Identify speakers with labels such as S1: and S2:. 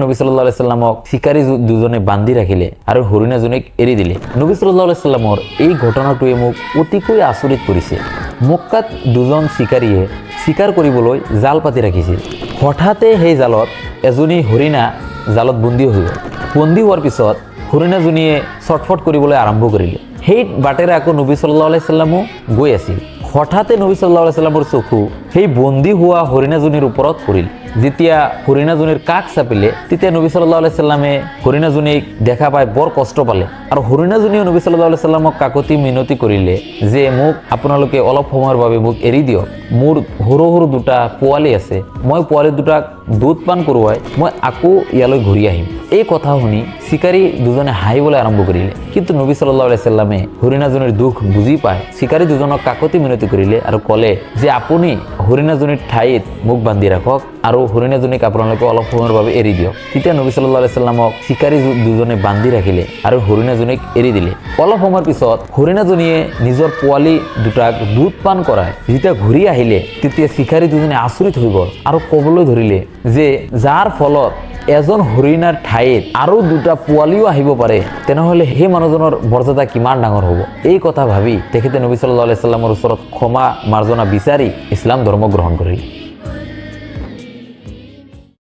S1: নবী সাল্লাল্লাহু আলাইহি সাল্লামক শিকাৰী দুজনে বান্ধি ৰাখিলে আৰু হৰিণাজনীক এৰি দিলে। নবী সাল্লাল্লাহু আলাইহি সাল্লামৰ এই ঘটনাটোৱে মোক অতিকৈ আচৰিত কৰিছে। মক্কাত দুজন শিকাৰীয়ে শিকাৰ কৰিবলৈ জাল পাতি ৰাখিছিল। হঠাতে সেই জালত এজনী হৰিণা জালত বন্দী হৈ গ'ল। বন্দী হোৱাৰ পিছত হৰিণাজনীয়ে ছটফট কৰিবলৈ আৰম্ভ কৰিলে। সেই বাটেৰে আকৌ নবী সাল্লাল্লাহু আলাইহি সাল্লামো গৈ আছিল। হঠাতে নবী সাল্লাল্লাহু আলাইহি সাল্লামৰ চকু সেই বন্দী হোৱা হৰিণাজনীৰ ওপৰত পৰিল। যেতিয়া হৰিণাজনীৰ কাষ চাপিলে তেতিয়া নবী সাল্লাল্লাহু আলাইহি সাল্লামে হৰিণাজনীক দেখা পাই বৰ কষ্ট পালে আৰু হৰিণাজনীয়ে নবী সাল্লাল্লাহু আলাইহি সাল্লামক কাকতি মিনতি কৰিলে যে মোক আপোনালোকে অলপ সময়ৰ বাবে মোক এৰি দিয়ক। মোৰ সৰু সৰু দুটা পোৱালি আছে, মই পোৱালি দুটাক দুধ পান কৰোৱাই মই আকৌ ইয়ালৈ ঘূৰি আহিম। এই কথা শুনি শিকাৰী দুজনে হাঁহিবলৈ আৰম্ভ কৰিলে। কিন্তু নবী সাল্লাল্লাহু আলাইহি সাল্লামে হৰিণাজনীৰ দুখ বুজি পাই শিকাৰী দুজনক কাকতি মিনতি কৰিলে আৰু ক'লে যে আপুনি হৰিণাজনীৰ ঠাইত মোক বান্ধি ৰাখক আৰু হৰিণাজনীক আপোনালোকে অলপ সময়ৰ বাবে এৰি দিয়ক। তেতিয়া নবী সাল্লাল্লাহু আলাইহি সাল্লামক শিকাৰী দুজনে বান্ধি ৰাখিলে আৰু হৰিণাজনীক এৰি দিলে। অলপ সময়ৰ পিছত হৰিণাজনীয়ে নিজৰ পোৱালি দুটাক দুধ পান কৰাই যেতিয়া ঘূৰি আহিলে তেতিয়া শিকাৰী দুজনে আচৰিত হৈ গ'ল আৰু ক'বলৈ ধৰিলে যে যাৰ ফলত এজন হৰিণাৰ ঠাইত আৰু দুটা পোৱালিও আহিব পাৰে তেনেহ'লে সেই মানুহজনৰ মৰ্যাদা কিমান ডাঙৰ হ'ব। এই কথা ভাবি তেখেতে নবী সাল্লাল্লাহু আলাইহি সাল্লামৰ ওচৰত ক্ষমা মাৰ্জনা বিচাৰি ইছলাম ধৰ্ম গ্ৰহণ কৰিলে।